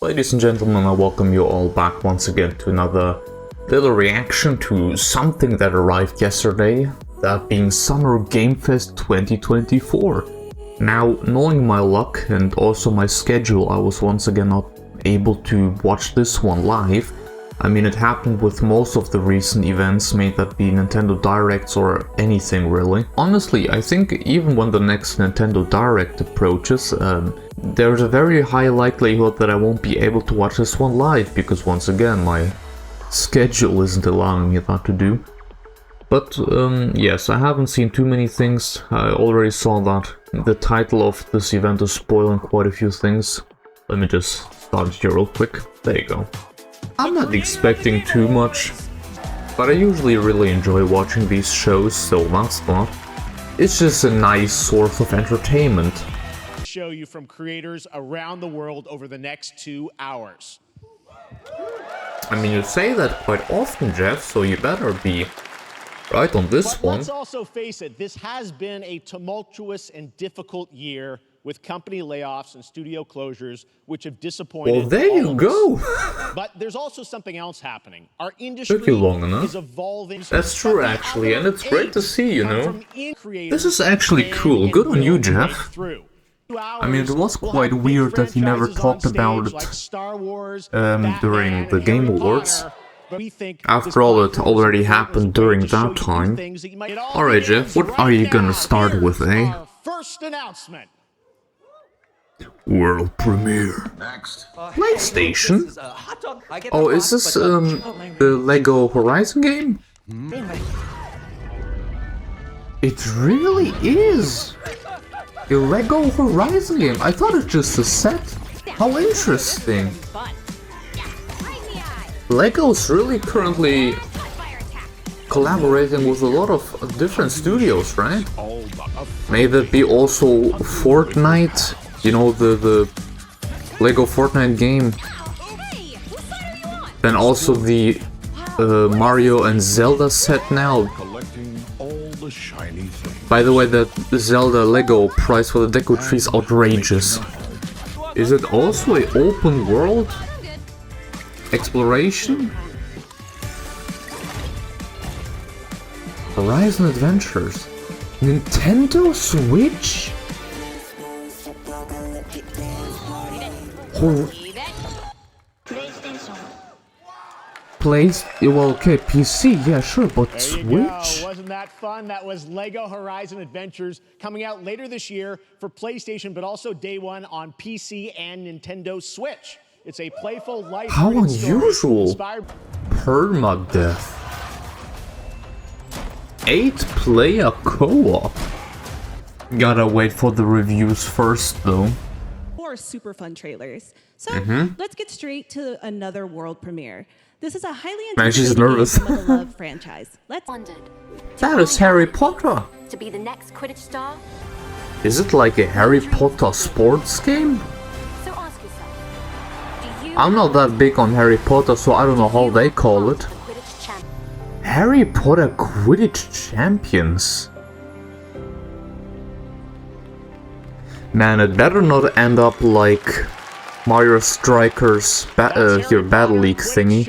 Ladies and gentlemen, I welcome you all back once again to another little reaction to something that arrived yesterday, that being Summer Game Fest 2024. Now, knowing my luck and also my schedule, I was once again not able to watch this one live. I mean, it happened with most of the recent events, may that be Nintendo Directs or anything really. Honestly, I think even when the next Nintendo Direct approaches, there's a very high likelihood that I won't be able to watch this one live, because once again, my schedule isn't allowing me that to do. But yes, I haven't seen too many things. I already saw that the title of this event is spoiling quite a few things. Let me just start it here real quick. There you go. I'm not expecting too much, but I usually really enjoy watching these shows, so that's not. It's just a nice source of entertainment. Show you from creators around the world over the next 2 hours. I mean, you say that quite often, Jeff, so you better be right on this one. Let's also face it, this has been a tumultuous and difficult year with company layoffs and studio closures, which have disappointed. Well, there you go. But there's also something else happening. Our industry Took you long enough. is evolving. That's true, actually, and it's great to see, you know. This is actually cool. Good on you, Jeff. I mean, it was quite weird that he never talked about it during the Game Awards. After all, it already happened during that time. Alright, Jeff, what are you gonna start with, eh? First announcement. World premiere. Next. PlayStation? Oh, is this the Lego Horizon game? It really is a Lego Horizon game. I thought it was just a set. How interesting. Lego's really currently collaborating with a lot of different studios, right? May that be also Fortnite? You know, the Lego Fortnite game. Then also the Mario and Zelda set now. By the way, the Zelda Lego price for the deco tree is outrageous. Is it also an open world exploration? Horizon Adventures. Nintendo Switch? Well, okay, PC, yeah, sure, but Switch? Wasn't that fun? That was Lego Horizon Adventures, coming out later this year for PlayStation, but also day one on PC and Nintendo Switch. It's a playful, life. How unusual! Permadeath. 8-player co-op. Gotta wait for the reviews first, though. Super fun trailers. So let's get straight to another world premiere. This is a highly anticipated love franchise. That is Harry Potter. To be the next Quidditch star? Is it like a Harry Potter sports game? So ask yourself, do you I'm not that big on Harry Potter, so I don't know how they call it. Harry Potter Quidditch Champions. Man, it better not end up like Mario Strikers your Battle League thingy.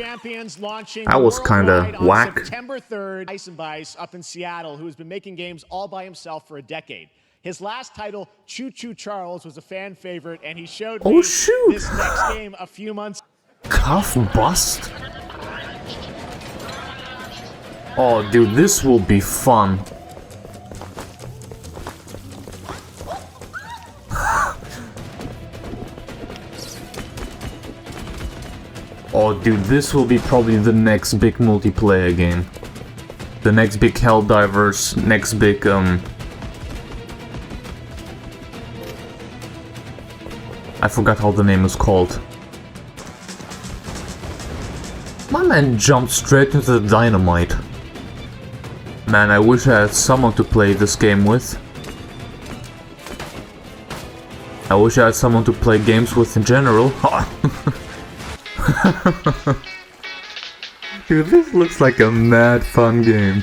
That was kinda whack. September 3rd, Ice and Bice up in Seattle, who has been making games all by himself for a decade. His last title, Choo Choo Charles, was a fan favorite, and he showed me this next game a few months. Cuff bust? Oh, dude, this will be fun. Oh, dude, this will be probably the next big multiplayer game. The next big Helldivers, next big, I forgot how the name is called. My man jumped straight into the dynamite. Man, I wish I had someone to play this game with. I wish I had someone to play games with in general. Dude, this looks like a mad fun game.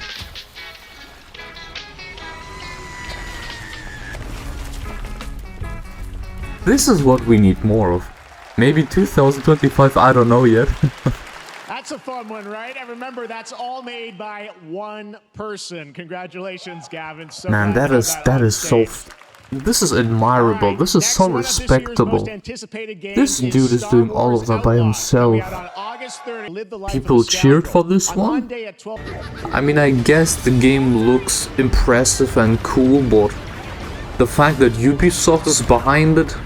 This is what we need more of. Maybe 2025, I don't know yet. That's a fun one, right? And remember, that's all made by one person. Congratulations, Gavin. So man, that is so... This is admirable. Right, this is so respectable. This dude is doing all of that by himself. People cheered for this one? I mean, I guess the game looks impressive and cool, but the fact that Ubisoft is behind it...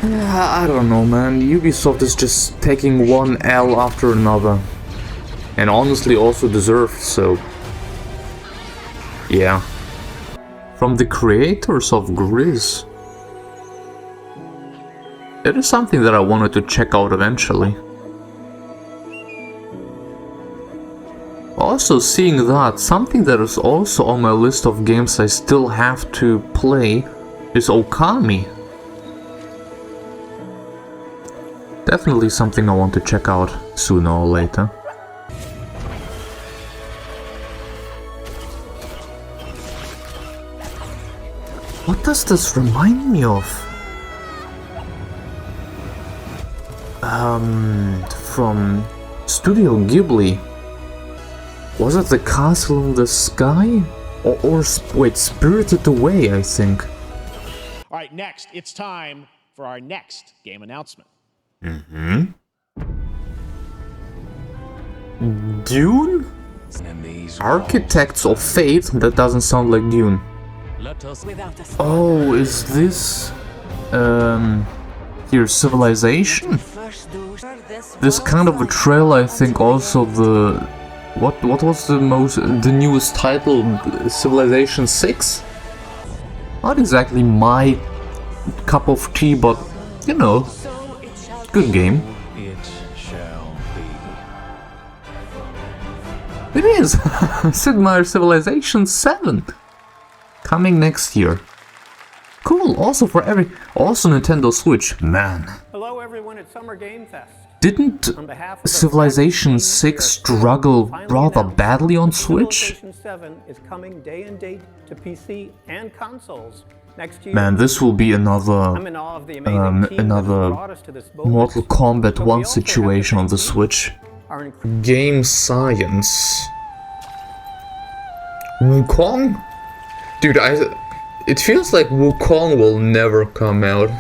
I don't know, man. Ubisoft is just taking one L after another. And honestly also deserved, so... yeah. From the creators of Grizz. It is something that I wanted to check out eventually. Also seeing that, something that is also on my list of games I still have to play is Okami. Definitely something I want to check out sooner or later. What does this remind me of? From Studio Ghibli. Was it the Castle in the Sky? Or wait, Spirited Away, I think. Alright, next, it's time for our next game announcement. Dune? Architects of Fate? That doesn't sound like Dune. Oh, is this... here, Civilization? This kind of a trail, I think also the... What was the newest title? Civilization 6? Not exactly my cup of tea, but, you know, good game. It is! Sid Meier's Civilization 7! Coming next year. Cool, also also Nintendo Switch, man. Hello everyone at Summer Game Fest. Didn't Civilization 6 struggle rather badly on Switch? Civilization 7 is coming day and date to PC and consoles next year. Man, this will be another I'm in awe of the amazing team that brought us to this moment. Mortal Kombat 1 situation on the Switch. Game science. Wukong? Dude, it feels like Wukong will never come out.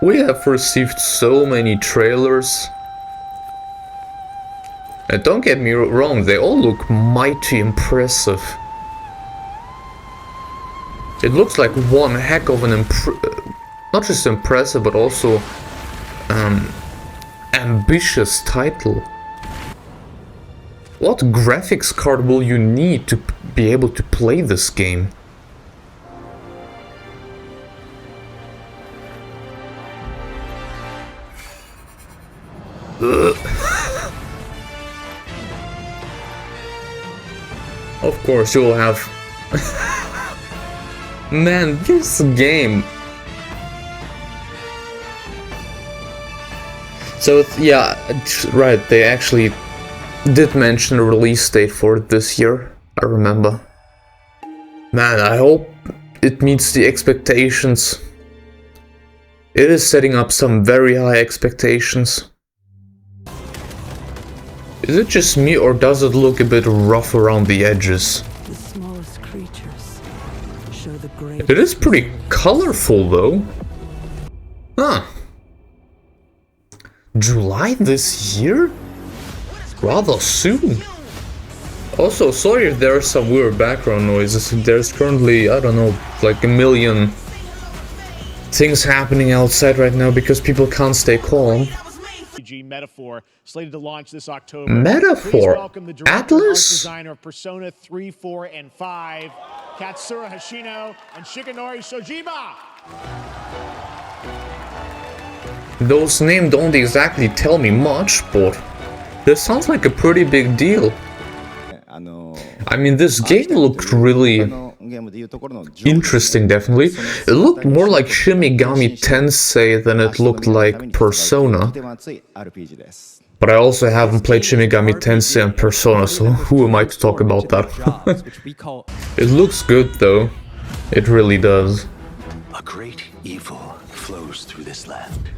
We have received so many trailers. And don't get me wrong, they all look mighty impressive. It looks like one heck of an not just impressive, but also ambitious title. What graphics card will you need to be able to play this game? Of course you'll have... Man, this game... So, yeah, right, they actually did mention a release date for it this year, I remember. Man, I hope it meets the expectations. It is setting up some very high expectations. Is it just me, or does it look a bit rough around the edges? The smallest creatures show the great. It is pretty colorful though. Huh. July this year? Rather soon. Also, sorry if there are some weird background noises. There's currently, I don't know, like a million things happening outside right now because people can't stay calm. Metaphor slated to launch this October. Metaphor? Atlas? Designer of Persona 3, 4, and 5, Katsura Hashino and Shigenori Shojiba. Those names don't exactly tell me much, but this sounds like a pretty big deal. I mean, this game looked really interesting, definitely. It looked more like Shin Megami Tensei than it looked like Persona. But I also haven't played Shin Megami Tensei and Persona, so who am I to talk about that? It looks good though. It really does. A great evil flows through this land.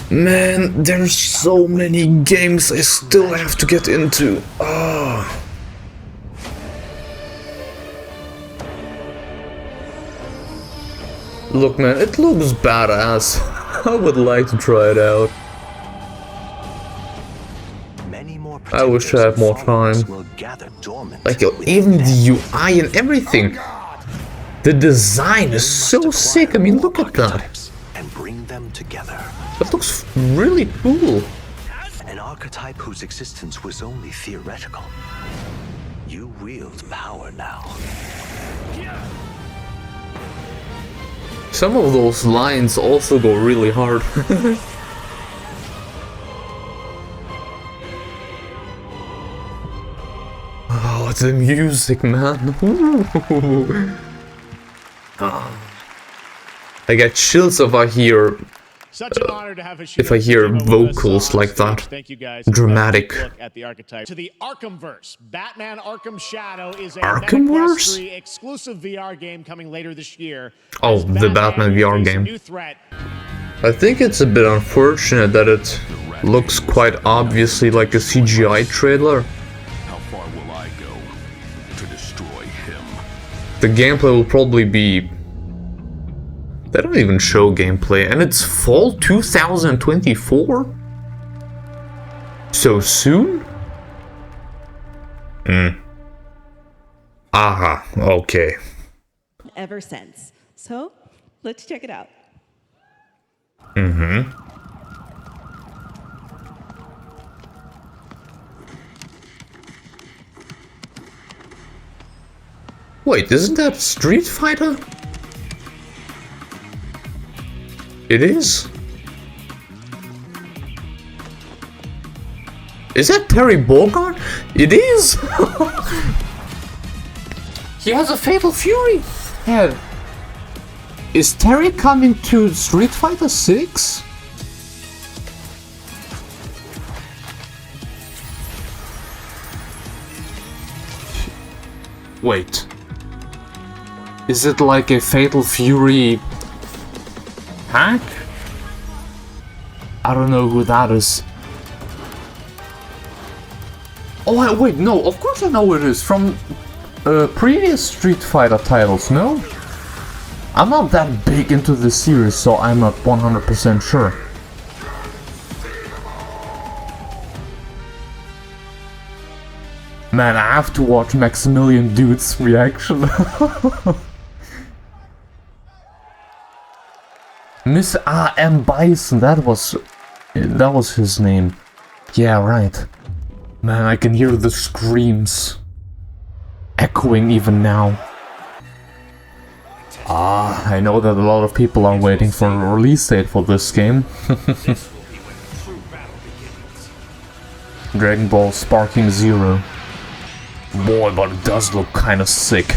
Man, there's so many games I still have to get into. Ah. Look, man, it looks badass. I would like to try it out. I wish I had more time. Like, even the UI and everything. The design is so sick. I mean, look at that. And bring them together. That looks really cool. An archetype whose existence was only theoretical. You wield power now. Some of those lines also go really hard. Oh, the music, man. I get chills if I hear vocals like that. Thank you guys. Dramatic. Look at the archetype. To the Arkhamverse. Batman Arkham Shadow is a Arkhamverse? Quest 3 exclusive VR game coming later this year. Oh, the Batman VR game. I think it's a bit unfortunate that it looks quite obviously like a CGI trailer. How far will I go to destroy him? The gameplay will probably be... They don't even show gameplay, and it's fall 2024? So soon? Aha, okay. Ever since. So, let's check it out. Wait, isn't that Street Fighter? It is? Is that Terry Bogard? It is! He has a Fatal Fury head. Is Terry coming to Street Fighter 6? Wait. Is it like a Fatal Fury pack? I don't know who that is. Oh, wait, no, of course I know it is. From previous Street Fighter titles, no? I'm not that big into the series, so I'm not 100% sure. Man, I have to watch Maximilian Dude's reaction. Miss M. Bison, that was his name. Yeah, right. Man, I can hear the screams echoing even now. Ah, I know that a lot of people are waiting for a release date for this game. Dragon Ball Sparking Zero. Boy, but it does look kinda sick.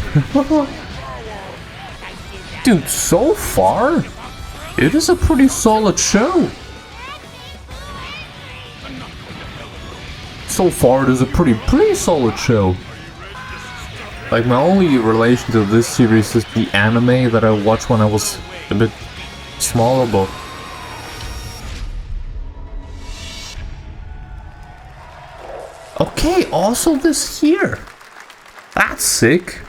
Dude, so far, it is a pretty solid show. So far, it is a pretty solid show. Like, my only relation to this series is the anime that I watched when I was a bit smaller, but... Okay, also this here. That's sick.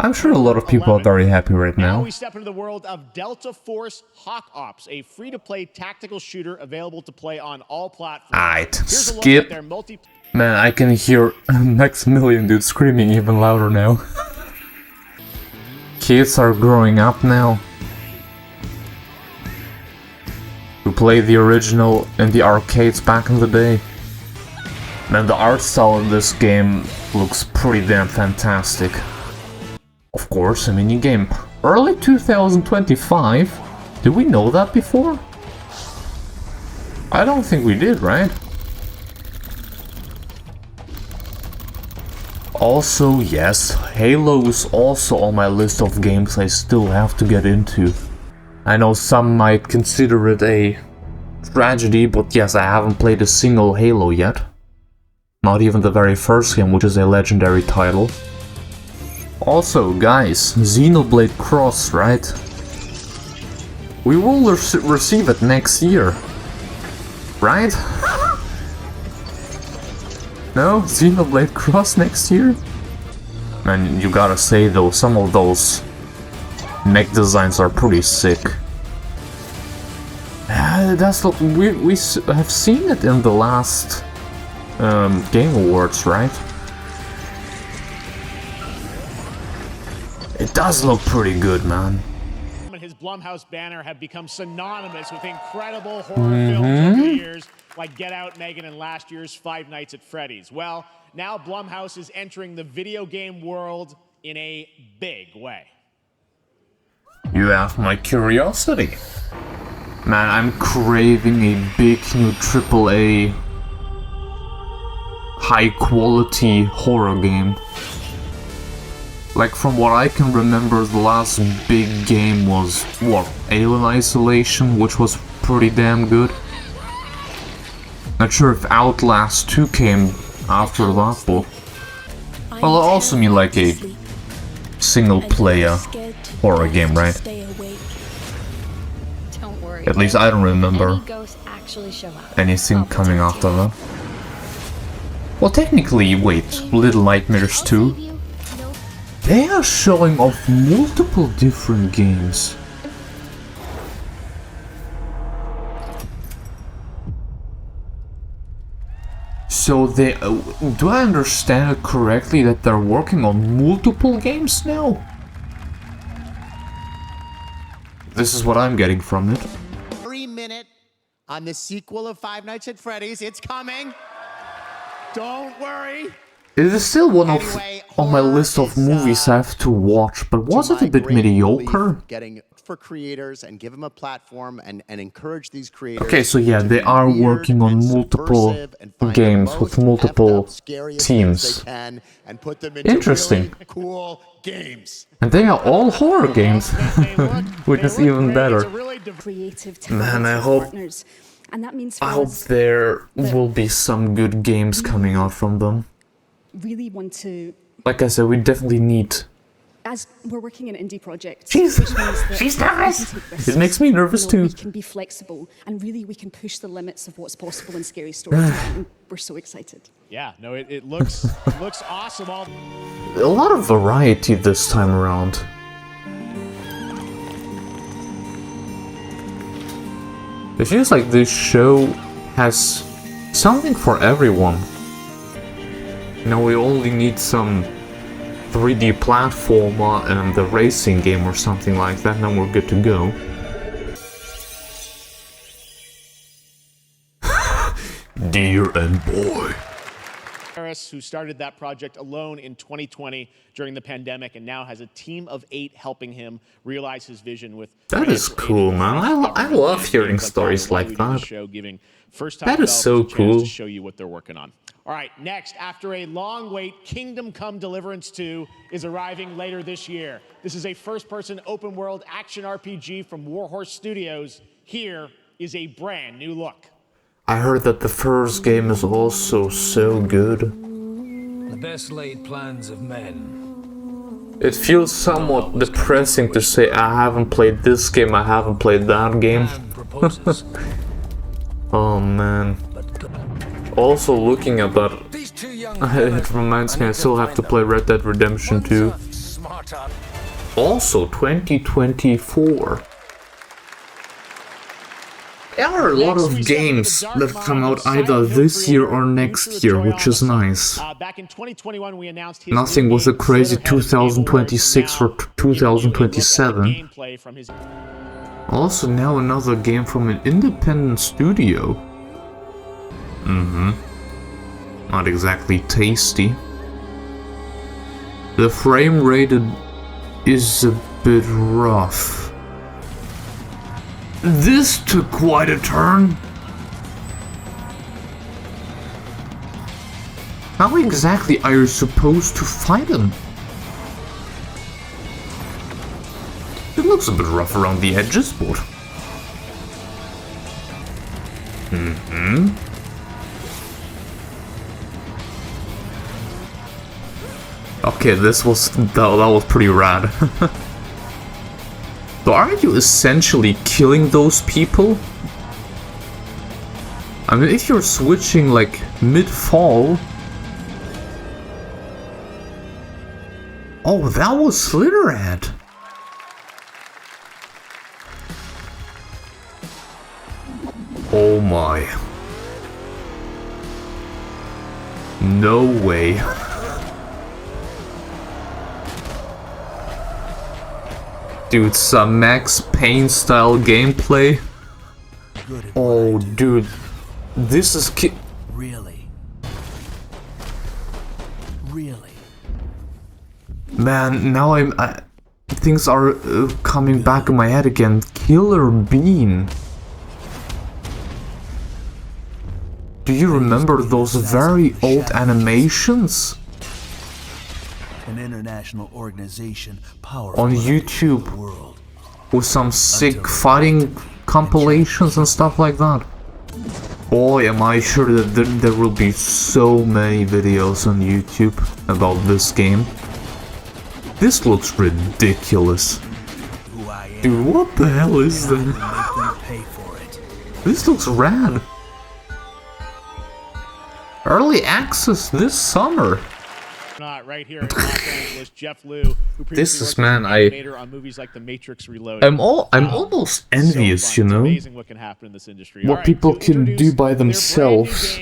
I'm sure a lot of people are very happy right now. We step into the world of Delta Force Hawk Ops, a free-to-play tactical shooter available to play on all platforms. Alright, skip. Man, I can hear Maximilian Dude screaming even louder now. Kids are growing up now. Who played the original in the arcades back in the day. Man, the art style in this game looks pretty damn fantastic. Of course, a minigame. Early 2025? Did we know that before? I don't think we did, right? Also, yes, Halo is also on my list of games I still have to get into. I know some might consider it a tragedy, but yes, I haven't played a single Halo yet. Not even the very first game, which is a legendary title. Also, guys, Xenoblade Cross, right? We will receive it next year. Right? No? Xenoblade Cross next year? Man, you gotta say though, some of those mech designs are pretty sick. That's look, we have seen it in the last Game Awards, right? It does look pretty good, man. And his Blumhouse banner have become synonymous with incredible horror films over the years, like Get Out, Megan, and last year's Five Nights at Freddy's. Well, now Blumhouse is entering the video game world in a big way. You have my curiosity. Man, I'm craving a big new AAA high-quality horror game. Like, from what I can remember, the last big game was, what, Alien Isolation, which was pretty damn good. Not sure if Outlast 2 came after that, but... Well, I also mean like a single-player horror game, right? At least I don't remember anything coming after that. Well, technically, wait, Little Nightmares 2? They are showing off multiple different games. So they... do I understand it correctly that they're working on multiple games now? This is what I'm getting from it. Every minute on the sequel of Five Nights at Freddy's. It's coming. Don't worry. It is still one of on my list of movies I have to watch, but was it a bit mediocre? Getting for creators and give them a platform and encourage these creators. Okay, so yeah, they are working on multiple games with multiple teams. Interesting. Cool games. And they are all horror games, which is even better. Man, I hope there will be some good games coming out from them. Really want to... Like I said, we definitely need... As we're working an indie project... She's nervous! It makes me nervous too. We can be flexible, and really we can push the limits of what's possible in scary storytelling. We're so excited. Yeah, no, it looks looks awesome. A lot of variety this time around. It feels like this show has something for everyone. You know, we only need some 3D platformer and the racing game or something like that, and then we're good to go. Dear and boy. Harris, who started that project alone in 2020 during the pandemic and now has a team of 8 helping him realize his vision with... That is cool, man. I love hearing stories like that. That is so cool. To show you what they're working on. All right, next, after a long wait, Kingdom Come Deliverance 2 is arriving later this year. This is a first-person open-world action RPG from Warhorse Studios. Here is a brand new look. I heard that the first game is also so good. The best laid plans of men. It feels somewhat depressing to say I haven't played this game, I haven't played that game. Oh man. Also looking at that, it reminds me I still have to play Red Dead Redemption 2. Also 2024. There are a lot of games that come out either this year or next year, which is nice. Back in 2021, we announced nothing with a crazy 2026 or 2027. Also now another game from an independent studio. Not exactly tasty. The frame rate is a bit rough. This took quite a turn. How exactly are you supposed to fight him? It looks a bit rough around the edges, but... Okay, that was pretty rad. So aren't you essentially killing those people? I mean, if you're switching like mid-fall... Oh, that was Slitherhead. Oh my. No way. Dude, some Max Payne style gameplay. Oh, dude. This is Really? Really? Man, now things are coming back in my head again. Killer Bean. Do you remember those very old animations? An international organization on YouTube with some sick fighting compilations and stuff like that. Boy, am I sure that there will be so many videos on YouTube about this game. This looks ridiculous. Dude, what the hell is that? This looks rad. Early access this summer. Not right here in Los Angeles, Jeff Liu, who this is, worked man, as an animator on movies like The Matrix Reloaded. I'm almost envious, so you know, amazing what can happen in this industry. what people can do by themselves.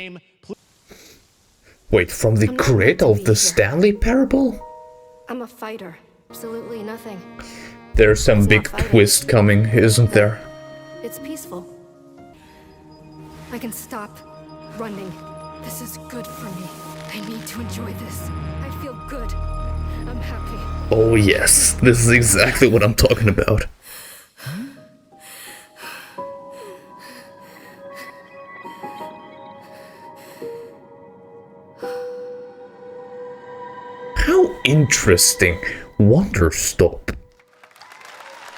Wait, from the creator of the Stanley Parable? I'm a fighter. Absolutely nothing. There's some big twist coming, isn't there? It's peaceful. I can stop running. This is good for me. I need to enjoy this. I feel good. I'm happy. Oh yes, this is exactly what I'm talking about. How interesting. Wonderstop.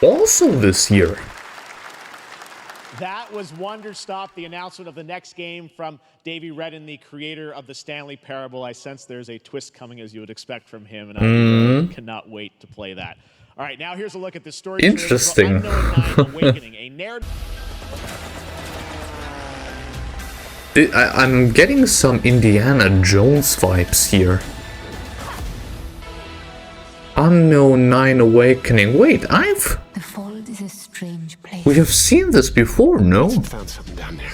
Also this year. That was Wonderstop, the announcement of the next game from Davey Redden, the creator of the Stanley Parable. I sense there's a twist coming, as you would expect from him, and I cannot wait to play that. All right, now here's a look at the story. Interesting. Awakening, a narrative. I'm getting some Indiana Jones vibes here. Unknown 9 Awakening. Wait, The Fold is a strange place. we have seen this before, no? Found something down there.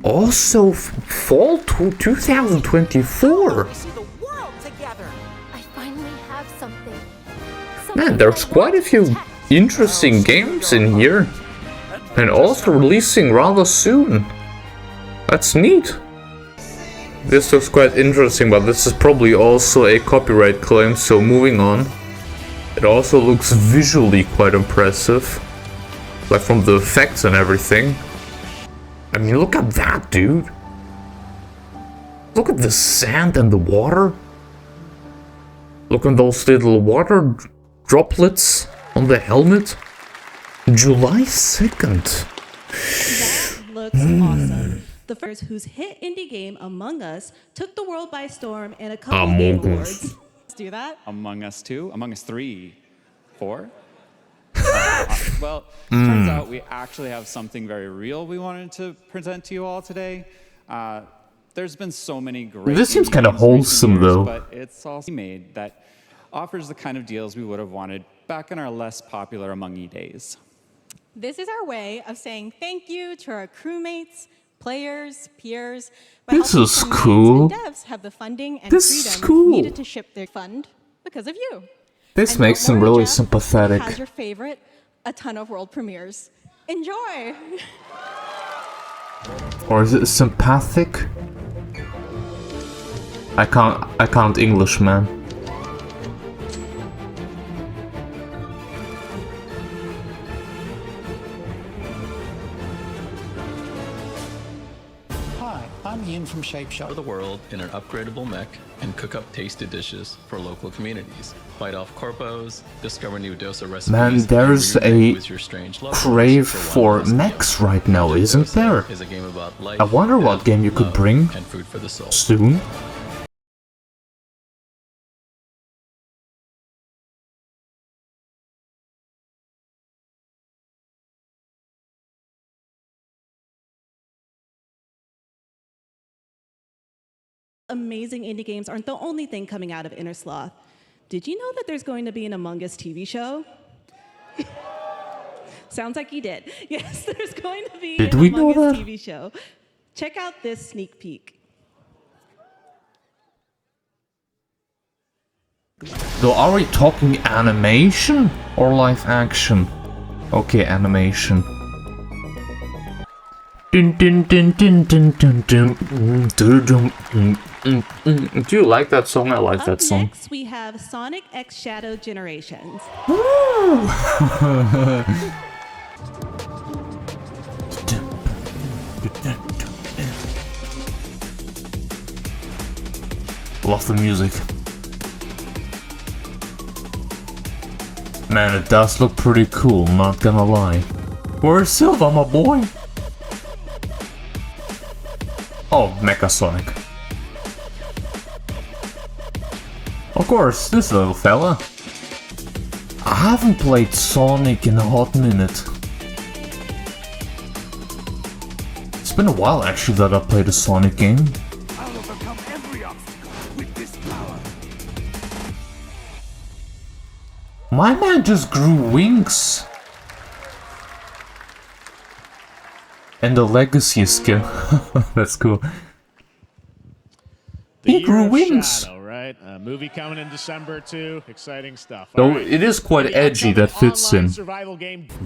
Also, fall to 2024. I finally have something. Man, there's quite a few interesting games in here. And also releasing rather soon. That's neat. This looks quite interesting, but this is probably also a copyright claim, so moving on. It also looks visually quite impressive. Like from the effects and everything. I mean, look at that, dude. Look at the sand and the water. Look at those little water droplets on the helmet. July 2nd. That looks awesome. The first whose hit indie game Among Us took the world by storm in a couple of game awards. Let's do that. Among Us 2, Among Us 3, 4. Well, turns out we actually have something very real we wanted to present to you all today. There's been so many great. This seems kind of wholesome, though. But it's also made that offers the kind of deals we would have wanted back in our less popular Among E days. This is our way of saying thank you to our crewmates, players, peers. This is cool. Devs have the funding and This is freedom cool. needed to ship their fund because of you. This makes them really sympathetic. Has your favorite, a ton of world premieres. Enjoy. Or is it sympathic? I can't English, man. Hi, I'm Ian from Shape Shop. The world in an upgradable mech and cook up tasty dishes for local communities. Fight off corpos, discover new dosa recipes. Man, there's a your strange crave for mechs right now, isn't there? Is a game about life, I wonder what game you could bring and food for the soul. soon. Amazing indie games aren't the only thing coming out of Inner Sloth. Did you know that there's going to be an Among Us TV show? Sounds like you did. Yes, there's going to be an Among Us TV show. Check out this sneak peek. So are we talking animation or live action? Okay, animation. Do you like that song? I like that song. Next, we have Sonic X Shadow Generations. Love the music. Man, it does look pretty cool, not gonna lie. Where's Silva, my boy? Oh, Mecha Sonic. Of course, this little fella. I haven't played Sonic in a hot minute. It's been a while actually that I played a Sonic game. I'll overcome every obstacle with this power. My man just grew wings. And the legacy skin. That's cool. He grew wings. Shadow, right? A movie coming in December too. Exciting stuff. Though it is quite edgy, that fits in.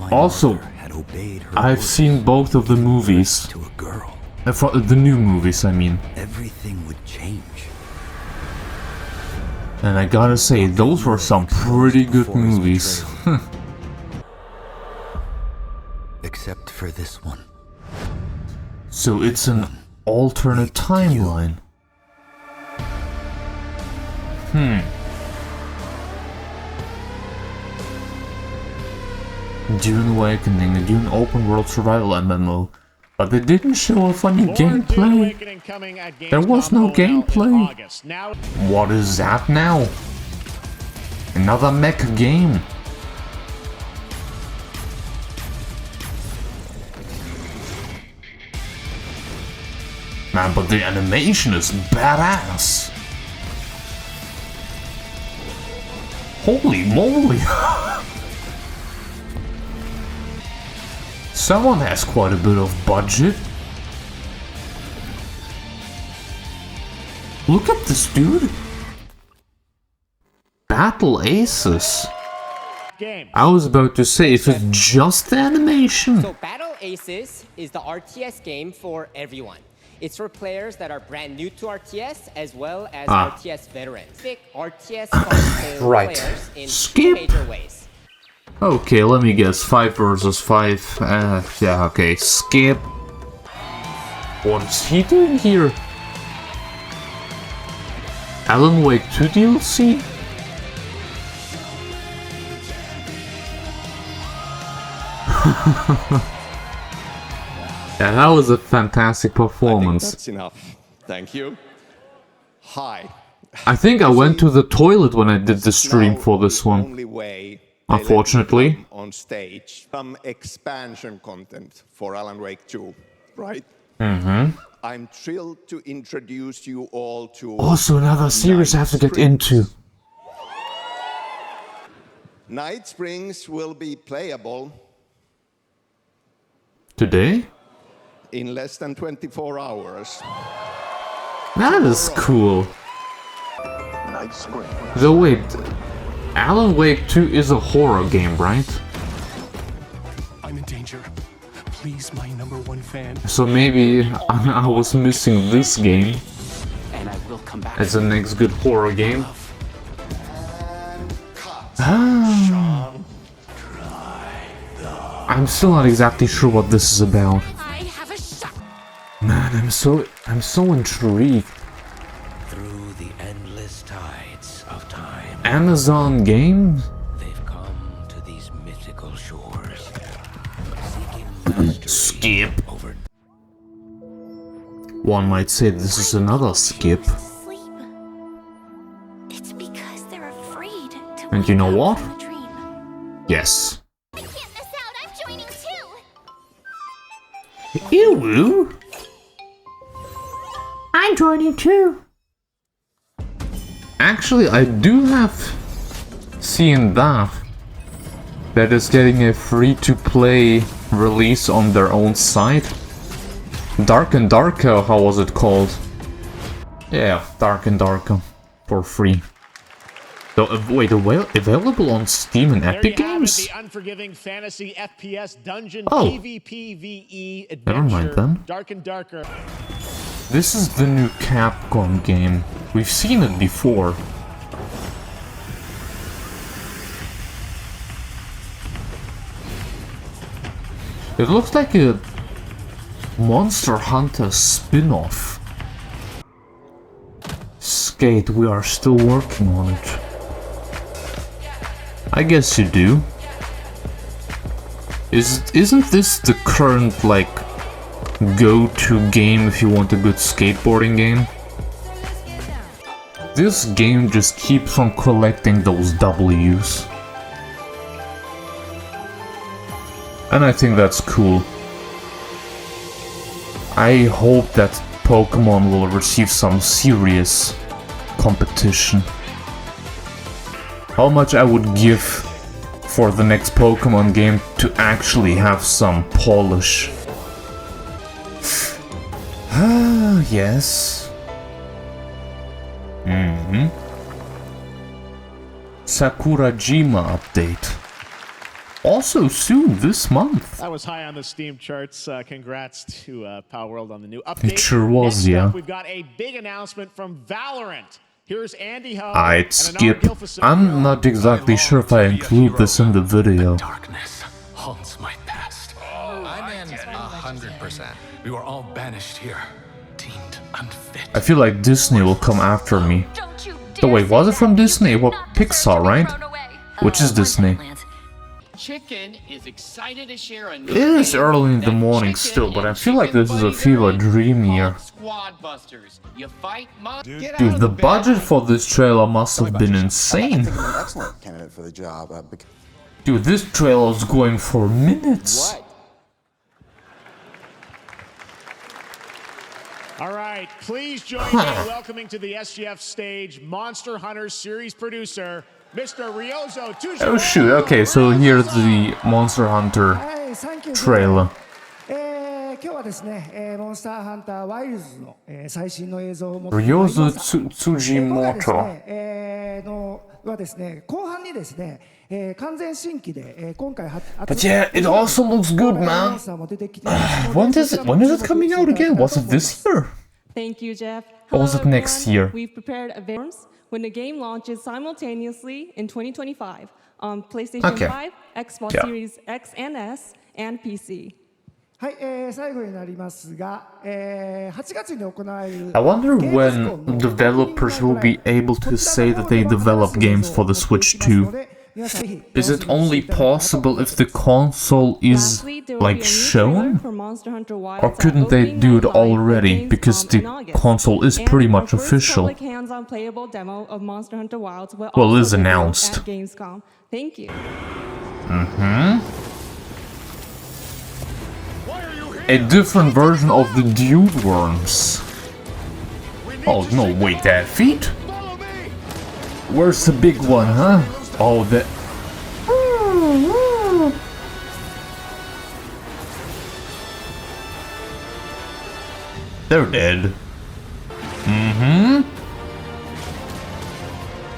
Also, I've seen both of the movies. The new movies, I mean. Everything would change. And I gotta say, those were some pretty good movies. Except for this one. So it's an alternate timeline. Dune Awakening, a Dune open world survival MMO. But they didn't show a funny gameplay. There was no gameplay. What is that now? Another mech game. Man, but the animation is badass. Holy moly. Someone has quite a bit of budget. Look at this dude. Battle Aces. I was about to say, if it's just the animation. So Battle Aces is the RTS game for everyone. It's for players that are brand new to RTS as well as RTS veterans. RTS right. players in Skip. major ways. Okay, let me guess. 5 versus 5. Yeah, okay. Skip. What is he doing here? Alan Wake 2 DLC? Yeah, that was a fantastic performance. I think that's enough. Thank you. Hi. I think I went to the toilet when I did the stream for this one. Only way unfortunately. On stage, some expansion content for Alan Wake 2, right? Mm-hmm. I'm thrilled to introduce you all to also another series I have to get into. Night Springs will be playable today? In less than 24 hours. That is cool. Though wait, Alan Wake 2 is a horror game, right? I'm in danger. Please, my #1 fan. So maybe I was missing this game And I will come back as the next good horror game. I'm still not exactly sure what this is about. Man, I'm so intrigued. Through the endless tides of time. Amazon Games? They've come to these mythical shores. Skip. One might say this is another skip. It's because they're afraid to And you know what? dream. Yes. I can't miss out. I'm joining too. Ew. I'm joining too. Actually, I do have seen that is getting a free-to-play release on their own site. Dark and Darker, how was it called? Yeah, Dark and Darker for free. So, wait, available on Steam and Epic Games? The unforgiving fantasy FPS dungeon PvPvE adventure. Never mind then. Dark and Darker. This is the new Capcom game. We've seen it before. It looks like a Monster Hunter spin-off. Skate, we are still working on it. I guess you do. Isn't this the current, like, go-to game if you want a good skateboarding game? This game just keeps on collecting those W's. And I think that's cool. I hope that Pokemon will receive some serious competition. How much I would give for the next Pokemon game to actually have some polish. Ah, yes. Sakurajima update. Also soon this month. That was high on the Steam charts. Congrats to Power World on the new update. It sure was, Next yeah. up, we've got a big announcement from Valorant. Here's Andy Ho. I'd skip. I'm not exactly sure if I include this in the video. Darkness haunts my past. I'm in 100%. We were all banished here, deemed unfit. I feel like Disney will come after me. So wait, was it from Disney? Well, Pixar, right? Which is Disney. Chicken is excited to share a It is early in the morning still, but I feel like this is a fever dream year. Dude, the budget for this trailer must have been insane. An excellent candidate for the job. Dude, this trailer is going for minutes. All right, please join me in welcoming to the SGF stage Monster Hunter series producer, Mr. Ryozo Tsuji. Oh shoot, okay, so here's the Monster Hunter trailer. 今日はですね、モンスターハンターワイルズの最新の映像を持って Ryozo Tsujimoto はですね、後半にですね、完全新規で今回 But yeah, it also looks good, man. When is it coming out again? Was it this year? Thank you, Jeff. Or was it next year? We've prepared events when the game launches simultaneously in 2025 on PlayStation 5, Xbox Series X and S, and PC. はい、最後になりますが、8月に行われる I wonder when developers will be able to say that they develop games for the Switch 2. Is it only possible if the console is, like, shown? Or couldn't they do it already, because the console is pretty much official? Well, it is announced. Thank you. A different version of the Dude Worms. Oh, no, wait, that feet? Where's the big one, huh? Oh, that... They're dead.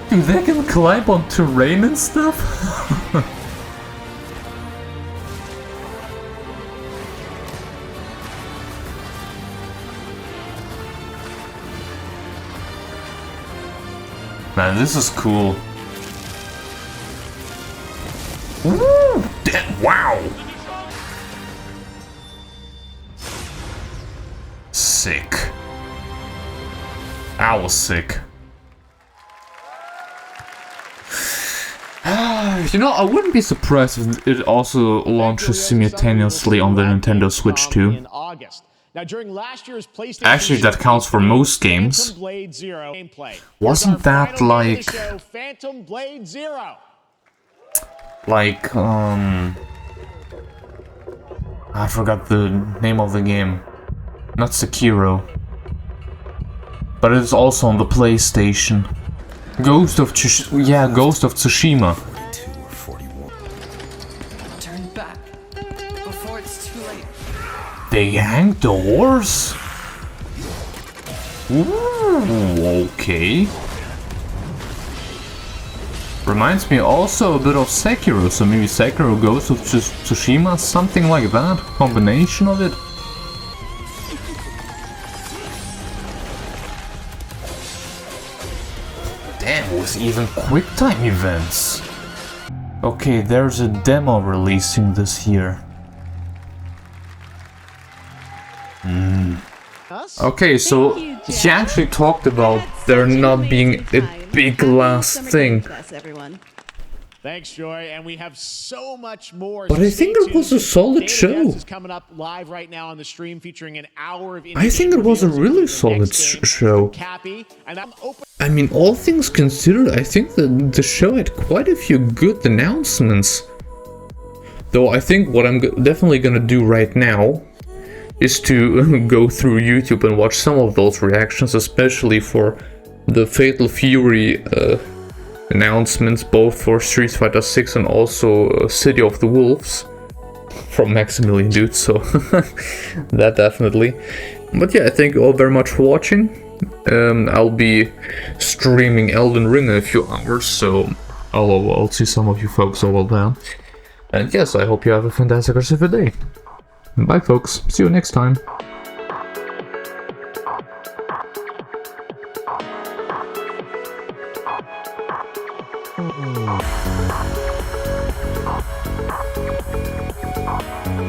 Dude, they can climb on terrain and stuff? Man, this is cool. Woo! Wow! Sick. I was sick. You know, I wouldn't be surprised if it also launches simultaneously on the Nintendo Switch 2. Now, during last year's PlayStation Actually, that counts for most games. Wasn't that like... Phantom Blade Zero. Like, I forgot the name of the game. Not Sekiro. But it's also on the PlayStation. Ghost of Tsushima. Turn back before it's too late. They hanged the horse? Ooh, okay. Reminds me also a bit of Sekiro, so maybe Sekiro Ghost of Tsushima, something like that, combination of it. Damn, with even QuickTime events. Okay, there's a demo releasing this year. Okay, so he actually talked about there not being a big last thing. Thanks, Joy, and we have so much more. But I think it was a solid show. Is coming up live right now on the stream, featuring an hour of. I think it was a really solid show. I mean, all things considered, I think the show had quite a few good announcements. Though I think what I'm definitely gonna do right now is to go through YouTube and watch some of those reactions, especially for the Fatal Fury announcements, both for Street Fighter 6 and also City of the Wolves from Maximilian Dude, so that definitely. But yeah, thank you all very much for watching. I'll be streaming Elden Ring in a few hours, so I'll see some of you folks over there. And yes, I hope you have a fantastic rest of your day. Bye folks, see you next time.